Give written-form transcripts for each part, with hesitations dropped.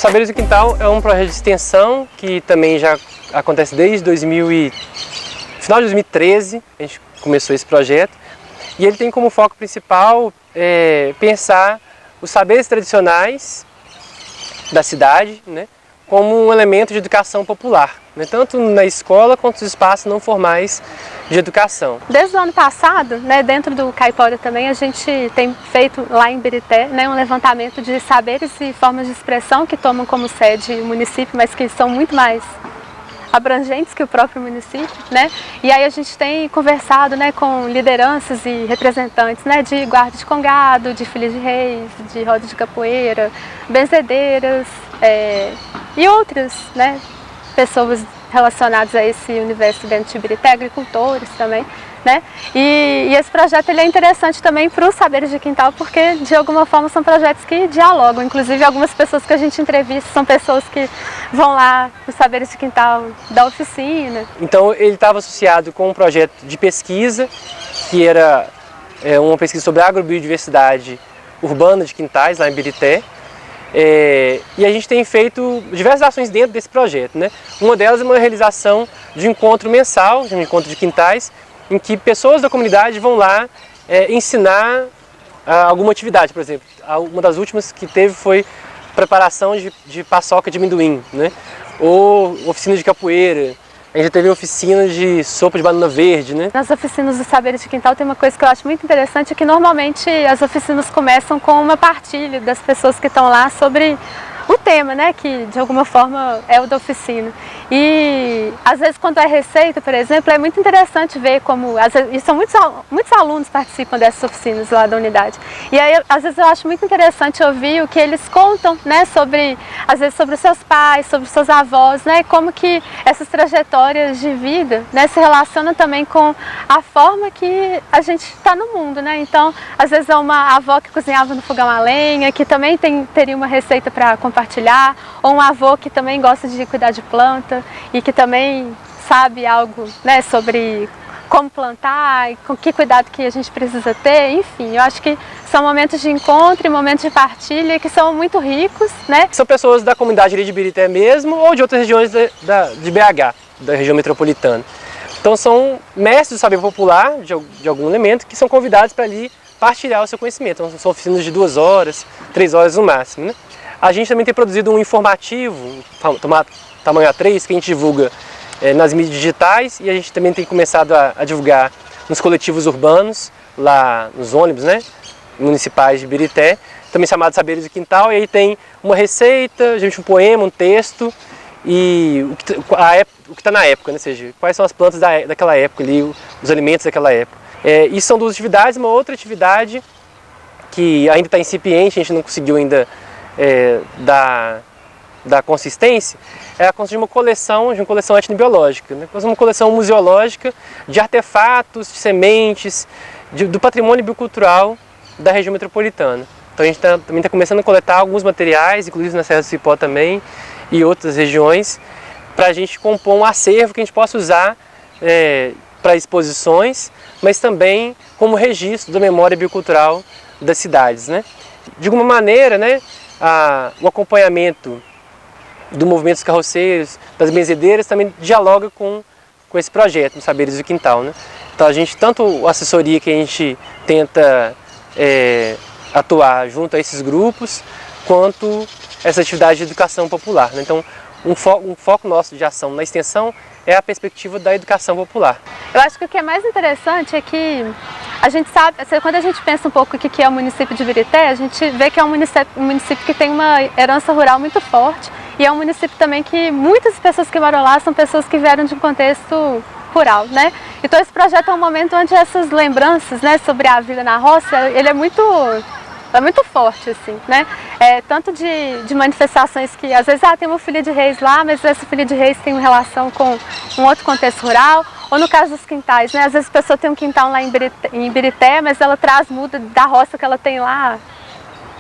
Saberes do Quintal é um projeto de extensão que também já acontece desde final de 2013, a gente começou esse projeto, e ele tem como foco principal pensar os saberes tradicionais da cidade, né, como um elemento de educação popular, né, tanto na escola quanto nos espaços não formais de educação. Desde o ano passado, né, dentro do Caipora também, a gente tem feito lá em Ibirité, né, um levantamento de saberes e formas de expressão que tomam como sede o município, mas que são muito mais abrangentes que o próprio município, né? E aí a gente tem conversado, né, com lideranças e representantes, né, de guarda de congado, de filha de reis, de roda de capoeira, benzedeiras e outras, né, pessoas relacionadas a esse universo dentro de Ibirité, agricultores também, né? E esse projeto ele é interessante também para os Saberes de Quintal, porque de alguma forma são projetos que dialogam. Inclusive algumas pessoas que a gente entrevista são pessoas que vão lá para os Saberes de Quintal da oficina. Então ele estava associado com um projeto de pesquisa, que era uma pesquisa sobre a agrobiodiversidade urbana de Quintais, lá em Ibirité. E a gente tem feito diversas ações dentro desse projeto, né? Uma delas é uma realização de um encontro mensal, de um encontro de quintais, em que pessoas da comunidade vão lá ensinar alguma atividade. Por exemplo, uma das últimas que teve foi preparação de paçoca de amendoim, né? Ou oficina de capoeira. A gente já teve oficina de sopa de banana verde, né? Nas oficinas dos Saberes de Quintal tem uma coisa que eu acho muito interessante, é que normalmente as oficinas começam com uma partilha das pessoas que estão lá sobre o tema, né, que de alguma forma é o da oficina. E às vezes quando é receita, por exemplo, é muito interessante ver como, e são muitos alunos participam dessas oficinas lá da unidade. E aí às vezes eu acho muito interessante ouvir o que eles contam, né, às vezes sobre os seus pais, sobre os seus avós, né, como que essas trajetórias de vida, né, se relacionam também com a forma que a gente está no mundo, né. Então, às vezes é uma avó que cozinhava no fogão a lenha, que também teria uma receita para compartilhar, ou um avô que também gosta de cuidar de planta e que também sabe algo, né, sobre como plantar e com que cuidado que a gente precisa ter. Enfim, eu acho que são momentos de encontro e momentos de partilha que são muito ricos, né? São pessoas da comunidade ali de Ibirité mesmo ou de outras regiões de BH, da região metropolitana. Então são mestres do saber popular de algum elemento que são convidados para ali partilhar o seu conhecimento. Então, são oficinas de 2 horas, 3 horas no máximo, né? A gente também tem produzido um informativo, tamanho A3, que a gente divulga nas mídias digitais, e a gente também tem começado a divulgar nos coletivos urbanos, lá nos ônibus, né, municipais de Ibirité, também chamado Saberes do Quintal, e aí tem uma receita, um poema, um texto, e o que está na época, né, ou seja, quais são as plantas daquela época ali, os alimentos daquela época. Isso são 2 atividades. Uma outra atividade que ainda está incipiente, a gente não conseguiu ainda da consistência, é a construção de uma coleção etnobiológica, né? Uma coleção museológica de artefatos, de sementes, do patrimônio biocultural da região metropolitana. Então a gente também está começando a coletar alguns materiais, inclusive na Serra do Cipó também, e outras regiões, para a gente compor um acervo que a gente possa usar para exposições, mas também como registro da memória biocultural das cidades, né? De alguma maneira, né, o acompanhamento do movimento dos carroceiros, das benzedeiras, também dialoga com esse projeto, no Saberes do Quintal, né? Então a gente, tanto a assessoria que a gente tenta atuar junto a esses grupos, quanto essa atividade de educação popular, né? Então um foco nosso de ação na extensão é a perspectiva da educação popular. Eu acho que o que é mais interessante é que a gente sabe, quando a gente pensa um pouco o que é o município de Ibirité, a gente vê que é um município que tem uma herança rural muito forte, e é um município também que muitas pessoas que moram lá são pessoas que vieram de um contexto rural, né? Então esse projeto é um momento onde essas lembranças, né, sobre a vida na roça, ele é muito forte, assim, né? Tanto de manifestações que às vezes tem uma filha de reis lá, mas essa filha de reis tem uma relação com um outro contexto rural, ou no caso dos quintais, né? Às vezes a pessoa tem um quintal lá em Ibirité, mas ela traz muda da roça que ela tem lá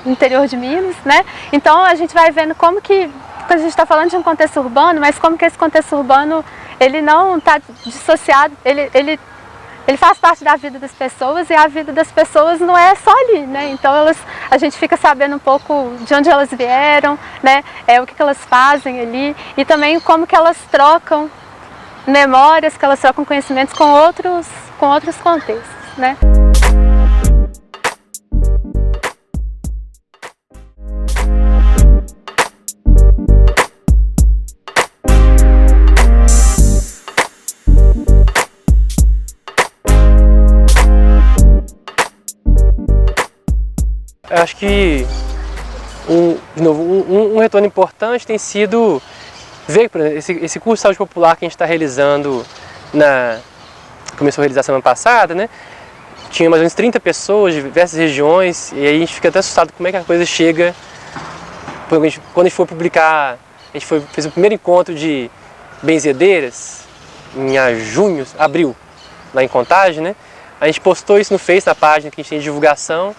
no interior de Minas, né? Então a gente vai vendo como que, quando a gente está falando de um contexto urbano, mas como que esse contexto urbano, ele não está dissociado, ele ele faz parte da vida das pessoas e a vida das pessoas não é só ali, né? Então a gente fica sabendo um pouco de onde elas vieram, né? O que elas fazem ali e também como que elas trocam memórias, que elas trocam conhecimentos com outros contextos, né? Eu acho que um retorno importante tem sido ver, por exemplo, esse curso de saúde popular que a gente está realizando, começou a realizar semana passada, né? Tinha mais ou menos 30 pessoas de diversas regiões e aí a gente fica até assustado como é que a coisa chega. Quando a gente for publicar, a gente fez o primeiro encontro de benzedeiras em abril, lá em Contagem, né? A gente postou isso no Face, na página que a gente tem de divulgação.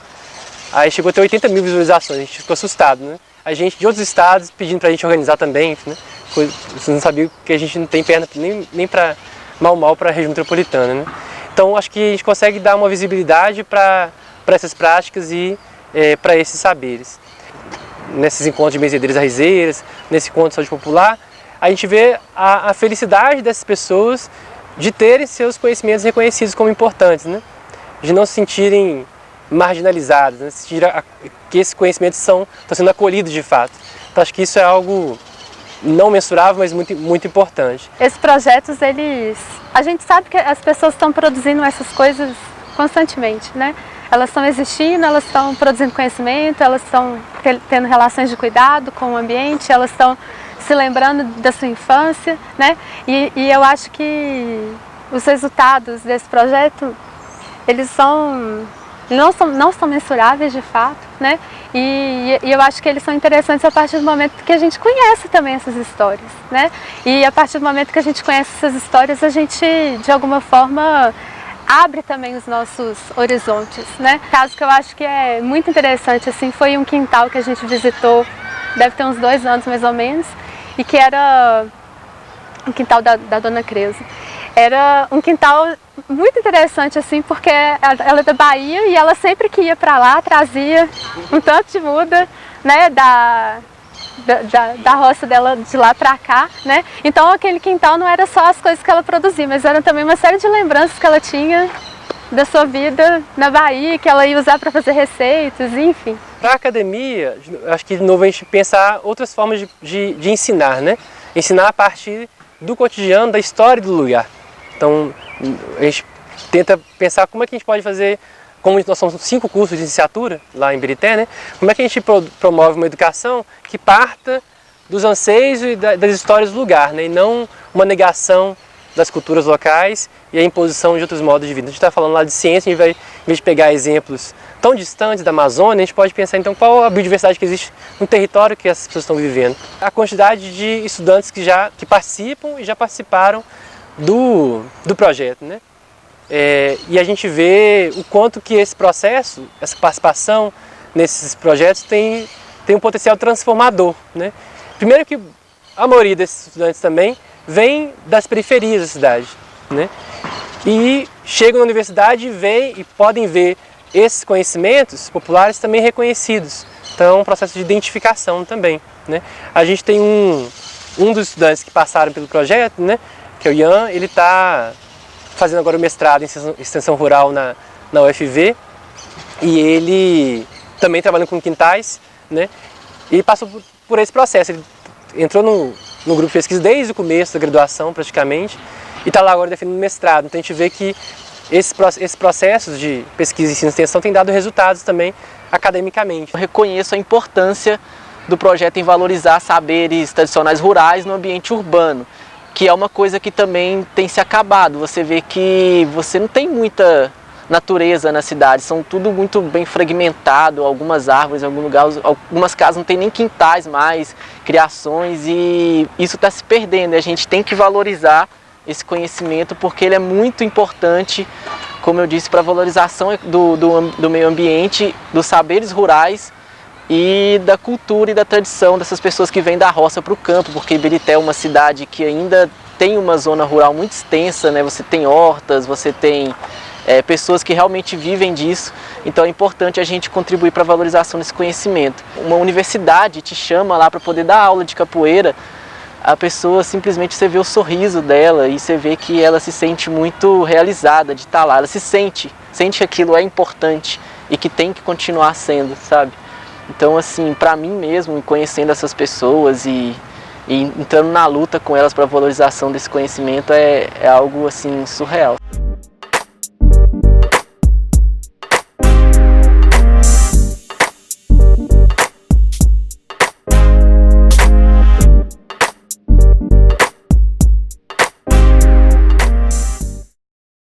Aí chegou a ter 80 mil visualizações, a gente ficou assustado, né? A gente de outros estados pedindo pra gente organizar também, né? Você não sabia que a gente não tem perna nem para mal para a região metropolitana, né? Então acho que a gente consegue dar uma visibilidade para essas práticas e para esses saberes. Nesses encontros de benzedeiras arrizeiras, nesse encontro de saúde popular, a gente vê a felicidade dessas pessoas de terem seus conhecimentos reconhecidos como importantes, né? De não se sentirem marginalizados, né? Que esses conhecimentos estão sendo acolhidos de fato. Então acho que isso é algo não mensurável, mas muito importante. Esses projetos, a gente sabe que as pessoas estão produzindo essas coisas constantemente, né? Elas estão existindo, elas estão produzindo conhecimento, elas estão tendo relações de cuidado com o ambiente, elas estão se lembrando da sua infância, né? E eu acho que os resultados desse projeto, eles não são mensuráveis de fato, né? E eu acho que eles são interessantes a partir do momento que a gente conhece também essas histórias, né? E a partir do momento que a gente conhece essas histórias, a gente, de alguma forma, abre também os nossos horizontes, né? Um caso que eu acho que é muito interessante, assim, foi um quintal que a gente visitou, deve ter uns 2 anos mais ou menos, e que era um quintal da Dona Creuza. Era um quintal muito interessante, assim, porque ela é da Bahia e ela sempre que ia para lá trazia um tanto de muda, né, da roça dela de lá para cá, né? Então aquele quintal não era só as coisas que ela produzia, mas era também uma série de lembranças que ela tinha da sua vida na Bahia, que ela ia usar para fazer receitas, enfim. Para a academia, acho que de novo a gente pensar outras formas de ensinar, né? Ensinar a partir do cotidiano, da história do lugar. Então, a gente tenta pensar como é que a gente pode fazer, como nós somos 5 cursos de licenciatura lá em Birité, né? Como é que a gente promove uma educação que parta dos anseios e das histórias do lugar, né? E não uma negação das culturas locais e a imposição de outros modos de vida. A gente está falando lá de ciência, a gente vai, em vez de pegar exemplos tão distantes da Amazônia, a gente pode pensar então qual a biodiversidade que existe no território que essas pessoas estão vivendo. A quantidade de estudantes que participam e já participaram do projeto, né? E a gente vê o quanto que esse processo, essa participação nesses projetos tem um potencial transformador, né? Primeiro que a maioria desses estudantes também vem das periferias da cidade, né? E chegam na universidade e podem ver esses conhecimentos populares também reconhecidos. Então é um processo de identificação também, né? A gente tem um dos estudantes que passaram pelo projeto, né? Que é o Ian, ele está fazendo agora o mestrado em extensão rural na UFV e ele também trabalha com quintais, né? E passou por esse processo, ele entrou no grupo de pesquisa desde o começo da graduação praticamente e está lá agora defendendo mestrado. Então a gente vê que esses processos de pesquisa e ensino e extensão têm dado resultados também academicamente. Eu reconheço a importância do projeto em valorizar saberes tradicionais rurais no ambiente urbano, que é uma coisa que também tem se acabado. Você vê que você não tem muita natureza na cidade, são tudo muito bem fragmentado, algumas árvores em algum lugar, algumas casas não tem nem quintais mais, criações, e isso está se perdendo. A gente tem que valorizar esse conhecimento porque ele é muito importante, como eu disse, para a valorização do meio ambiente, dos saberes rurais e da cultura e da tradição dessas pessoas que vêm da roça para o campo, porque Ibirité é uma cidade que ainda tem uma zona rural muito extensa, né? Você tem hortas, você tem pessoas que realmente vivem disso, então é importante a gente contribuir para a valorização desse conhecimento. Uma universidade te chama lá para poder dar aula de capoeira, a pessoa simplesmente, você vê o sorriso dela e você vê que ela se sente muito realizada de estar lá, ela sente que aquilo é importante e que tem que continuar sendo, sabe? Então, assim, para mim mesmo, conhecendo essas pessoas e entrando na luta com elas para a valorização desse conhecimento é algo assim surreal.